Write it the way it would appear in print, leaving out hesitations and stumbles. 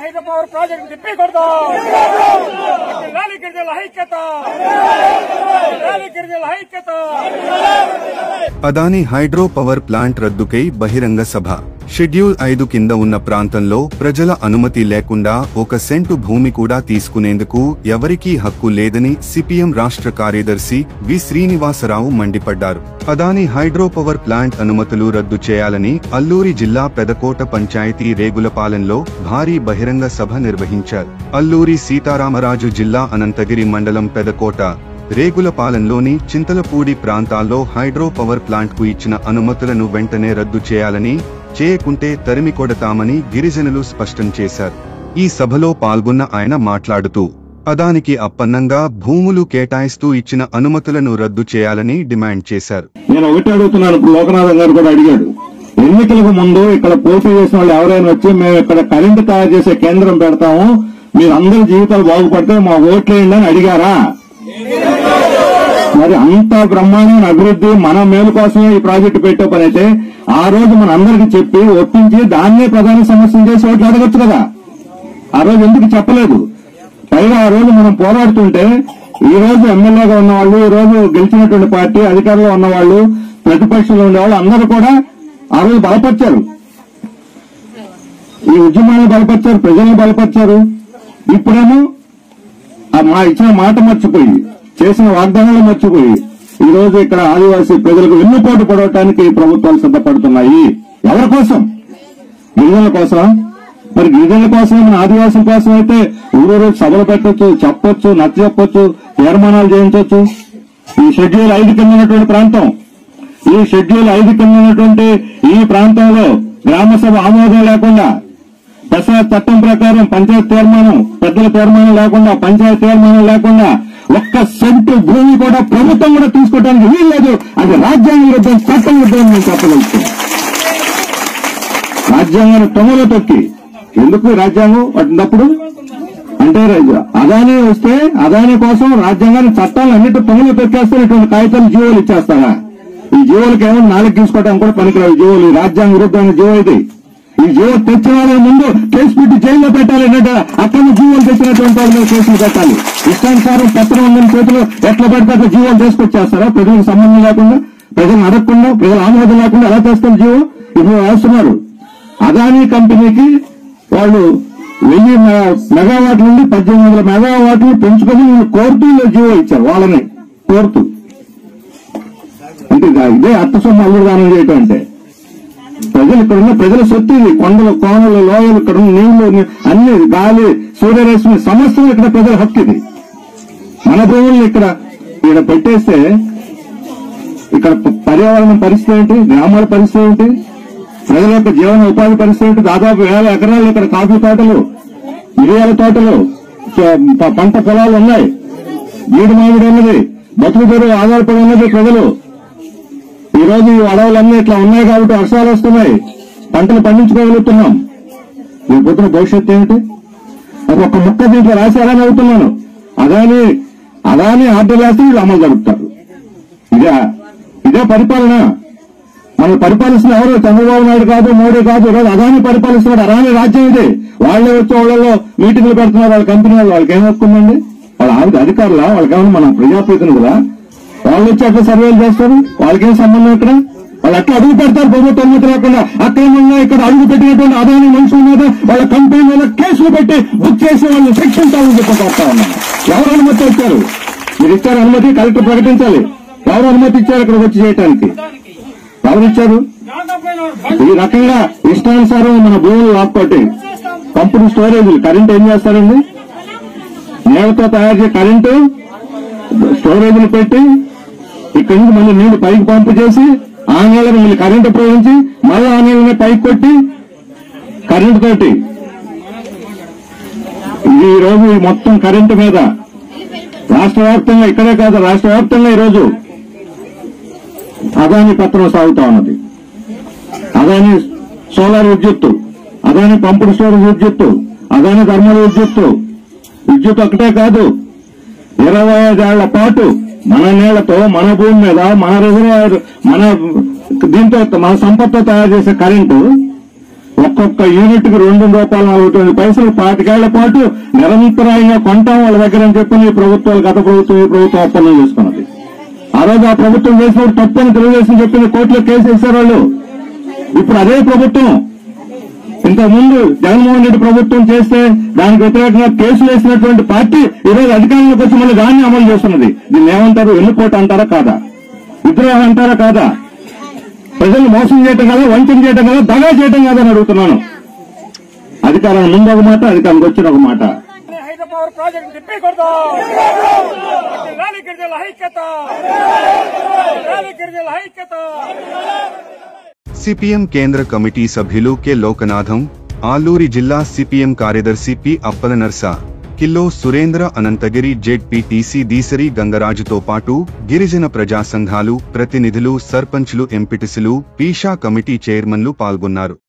Hydro power project తిప్పి కొడతాం. గిరిజనుల ఐక్యత, గిరిజనుల ఐక్యత. అదాని హైడ్రో పవర్ ప్లాంట్ రద్దుకై బహిరంగ సభ. షెడ్యూల్ 5 కింద ఉన్న ప్రాంతంలో ప్రజల అనుమతి లేకుండా 1 సెంటు భూమి కూడా తీసుకునేందుకు ఎవరికీ హక్కు లేదని సిపిఎం రాష్ట్ర కార్యదర్శి వి శ్రీనివాసరావు మండిపడ్డారు. అదాని హైడ్రో పవర్ ప్లాంట్ అనుమతులు రద్దు చేయాలని అల్లూరి జిల్లా పెదకోట పంచాయతీ రేగులపాలెంలో భారీ బహిరంగ సభ నిర్వహించారు. అల్లూరి సీతారామరాజు జిల్లా అనంతగిరి మండలం పెదకోట, రేగులపాలెంలోని చింతలపూడి ప్రాంతాల్లో హైడ్రో పవర్ ప్లాంట్ కు ఇచ్చిన అనుమతులను వెంటనే రద్దు చేయాలని, చేయకుంటే తరిమి కొడతామని గిరిజనులు స్పష్టం చేశారు. ఈ సభలో పాల్గొన్న ఆయన మాట్లాడుతూ అదానికి అప్పన్నంగా భూములు కేటాయిస్తూ ఇచ్చిన అనుమతులను రద్దు చేయాలని డిమాండ్ చేశారు. నేను ఒకటి అడుగుతున్నాను, ఇప్పుడు లోకనాథన్ గారు కూడా అడిగాడు. ఎన్నికలకు ముందు ఇక్కడ పోటీ చేసిన వాళ్ళు ఎవరైనా వచ్చి మేము ఇక్కడ కరెంటు తయారు చేసే కేంద్రం పెడతాము, మీరందరి జీవితాలు బాగుపడితే మా ఓట్లేయండి అని అడిగారా? మరి అంత బ్రహ్మాండమైన అభివృద్ధి మన మేలు కోసమే ఈ ప్రాజెక్టు పెట్టే పని అయితే ఆ రోజు మన అందరికీ చెప్పి ఒప్పించి దాన్నే ప్రధాన సమస్యను చేసి ఓట్లు అడగచ్చు కదా. ఆ రోజు ఎందుకు చెప్పలేదు? పైగా ఆ రోజు మనం పోరాడుతుంటే ఈ రోజు ఎమ్మెల్యేగా ఉన్నవాళ్ళు, ఈ రోజు గెలిచినటువంటి పార్టీ అధికారంలో ఉన్నవాళ్ళు, ప్రతిపక్షంలో ఉండేవాళ్ళు అందరూ కూడా ఆ రోజు బలపరిచారు. ఈ ఉద్యమాలను బలపరిచారు, ప్రజలను బలపరిచారు. ఇప్పుడేమో మా ఇచ్చిన మాట మర్చిపోయి, చేసిన వాగ్దానాలు మర్చిపోయి ఈ రోజు ఇక్కడ ఆదివాసీ ప్రజలకు వెన్నుపోటు పడవటానికి ప్రభుత్వాలు సిద్ధపడుతున్నాయి. ఎవరి కోసం? గిరిజనుల కోసం. మరి గిరిజనుల కోసం, మన ఆదివాసుల కోసం అయితే ఊరూరు సభలు పెట్టొచ్చు, చెప్పొచ్చు, నచ్చ చెప్పొచ్చు, తీర్మానాలు చేయించవచ్చు. ఈ షెడ్యూల్ 5 కింద ఉన్నటువంటి ప్రాంతం, ఈ షెడ్యూల్ 5 కింద ఉన్నటువంటి ఈ ప్రాంతంలో గ్రామసభ ఆమోదం లేకుండా, దసరా చట్టం ప్రకారం పంచాయతీ తీర్మానం, పెద్దల తీర్మానం లేకుండా, పంచాయతీ తీర్మానం లేకుండా 1 సెంటు భూమి కూడా ప్రభుత్వం కూడా తీసుకోవడానికి వీల్లేదు. అది రాజ్యాంగ విరుద్ధం, చట్టం విరుద్ధం నేను చెప్పగలుగుతాను. రాజ్యాంగాన్ని తొంగలో తొక్కి ఎందుకు రాజ్యాంగం అన్నప్పుడు అంటే అదానీ వస్తే అదానీ కోసం రాజ్యాంగాన్ని చట్టాలు అన్నిటి తొంగలో తొక్కేస్తే ఇటువంటి కాగితాలు జీవోలు ఇచ్చేస్తారా? ఈ జీవోలకి ఏమో 4 తీసుకోవడానికి కూడా పనికిరావు జీవోలు. ఈ రాజ్యాంగ విరుద్ధమైన జీవో ఇది. ఈ జీవో తెచ్చిన వాళ్ళ ముందు కేసు పెట్టి జైల్లో పెట్టాలి. అక్కడ జీవోలు తెచ్చినటువంటి వాళ్ళ మీద కేసులు పెట్టాలి. ఇష్టానుసారం పత్రం ఉందని చేతులు ఎట్లా పడితే అట్లా జీవోలు తీసుకొచ్చేస్తారా? ప్రజలకు సంబంధం లేకుండా, ప్రజలను అడగకుండా, ప్రజల ఆమోదం లేకుండా ఎలా చేస్తారు జీవో? ఇప్పుడు వేస్తున్నారు. అదానీ కంపెనీకి వాళ్ళు 1000 మెగావాట్ల నుండి 1800 మెగావాట్లు పెంచుకొని కోరుతూ జీవో ఇచ్చారు. వాళ్ళని కోరుతూ. అంటే ఇదే అర్థ సొమ్ము అల్లుడు దానం చేయటం అంటే. ప్రజలు ఇక్కడున్న ప్రజల సొత్తు ఇది. కొండలు, కోనలు, లోయలు, ఇక్కడ నీళ్లు, అన్ని గాలి, సూర్యరశ్మి సమస్తం ఇక్కడ ప్రజల హక్కు ఇది. మన భూముల్ని ఇక్కడ పెట్టేస్తే ఇక్కడ పర్యావరణం పరిస్థితి ఏంటి? గ్రామాల పరిస్థితి ఏంటి? ప్రజల యొక్క జీవన ఉపాధి పరిస్థితి ఏంటి? దాదాపు 1000 ఎకరాలు ఇక్కడ కాఫీ తోటలు, మిరియాల తోటలు, పంట పొలాలు ఉన్నాయి. జీడి మామిడి ఉన్నది, బతుకు తెరువు ఆధారపడి ఉన్నది ప్రజలు. ఈ రోజు ఈ అడవులన్నీ ఇట్లా ఉన్నాయి కాబట్టి వర్షాలు వస్తున్నాయి, పంటలు పండించుకోగలుగుతున్నాం. ఈ పొద్దున భవిష్యత్తు ఏమిటి? అది ఒక ముక్క దీంట్లో రాశారని అవుతున్నాను. అదాని ఆర్డర్ వేస్తే వీళ్ళు అమలు జరుపుతారు. ఇదే పరిపాలన. మనం పరిపాలిస్తున్న ఎవరు? చంద్రబాబు నాయుడు కాదు, మోడీ కాదు. ఈరోజు అదాని పరిపాలిస్తున్నాడు. అదాని రాజ్యం ఇది. వాళ్లే వచ్చే వాళ్ళలో మీటింగ్లు పెడుతున్నారు. వాళ్ళ కంపెనీ వాళ్ళకి ఏం వస్తుందండి? వాళ్ళ అధికారులా? వాళ్ళకేమన్నా మన ప్రజాప్రతినిధులా? వాళ్ళు వచ్చి అట్లా సర్వేలు చేస్తారు. వాళ్ళకేం సంబంధం? ఇక్కడ వాళ్ళు అట్లా అడుగు పెడతారు ప్రభుత్వ అనుమతి లేకుండా. అక్రమంగా ఇక్కడ అడుగు పెట్టినటువంటి అదాని మనుషుల మీద, వాళ్ళ కంపెనీ మీద కేసులు పెట్టి బుక్ చేసి వాళ్ళు శిక్షించాలని చెప్పబడతా ఉన్నారు. ఎవరు అనుమతి ఇచ్చారు? మీరు ఇచ్చారు అనుమతి? కలెక్టర్ ప్రకటించాలి. ఎవరు అనుమతి ఇచ్చారు ఇక్కడికి వచ్చి చేయడానికి? ఎవరు ఇచ్చారు? ఈ రకంగా ఇష్టానుసారం మన భూములు లాక్కోటి పంపుడు స్టోరేజీలు. కరెంట్ ఏం చేస్తారండి? నేలతో తయారు చేసే కరెంటు స్టోరేజీలు పెట్టి ఇక్కడి నుంచి మళ్ళీ నీళ్లు పైకి పంపు చేసి ఆ నీళ్ళని మళ్ళీ కరెంటు ఉపయోగించి మళ్ళీ ఆ నీళ్ళని పైకి కొట్టి కరెంటు తోటి ఈ రోజు మొత్తం కరెంటు మీద రాష్ట్ర వ్యాప్తంగా, ఇక్కడే కాదు రాష్ట్ర వ్యాప్తంగా ఈరోజు అదాని పత్రం సాగుతా ఉన్నది. అదాని సోలార్ విద్యుత్తు, అదాని పంపుడు స్టోరేజ్ విద్యుత్తు, అదాని థర్మల్ విద్యుత్ ఒకటే కాదు, 25 ఏళ్ల పాటు మన నేలతో, మన భూమి మీద, మన రిజర్వాయర్, మన దీంతో, మన సంపత్తో తయారు చేసే కరెంటు ఒక్కొక్క యూనిట్ కి ₹2.49 25 పాటు నిరంతరాయంగా కొంటాం వాళ్ళ దగ్గర అని చెప్పి ప్రభుత్వాలు గత ప్రభుత్వం ఈ ప్రభుత్వం ఒప్పందం చేసుకున్నది. ఆ రోజు ఆ ప్రభుత్వం చేసినప్పుడు తప్పని తెలుగుదేశం చెప్పింది, కోర్టులో కేసు వేశారు వాళ్ళు. ఇప్పుడు అదే ప్రభుత్వం ఇంతకుముందు జగన్మోహన్ రెడ్డి ప్రభుత్వం చేస్తే దానికి వ్యతిరేకంగా కేసులు వేసినటువంటి పార్టీ ఈరోజు అధికారంలోకి వచ్చి మళ్ళీ దాన్ని అమలు చేస్తున్నది. దీన్ని ఏమంటారు? వెన్నుపోటు అంటారా కాదా? విద్రోహం అంటారా కాదా? ప్రజలు మోసం చేయటం కదా, వంచన చేయటం కదా, దగా చేయటం కదా అని అడుగుతున్నాను. అధికారం ముందు ఒక మాట, అధికారానికి వచ్చిన ఒక మాట. హైదరాబాద్ ప్రాజెక్టు తిప్పి కొడదాం. లాలి గిరిజనుల ఐక్యత, లాలి గిరిజనుల ఐక్యత. సిపిఎం కేంద్ర కమిటీ సభ్యులు కె లోకనాథం, ఆలూరి జిల్లా సిపిఎం కార్యదర్శి పి అప్పలనర్స, కిల్లో సురేంద్ర, అనంతగిరి జెడ్పీటీసీ దీసరి గంగరాజుతో పాటు గిరిజన ప్రజా సంఘాలు ప్రతినిధులు, సర్పంచ్లు, ఎంపీటీసీలు, పీషా కమిటీ చైర్మన్లు పాల్గొన్నారు.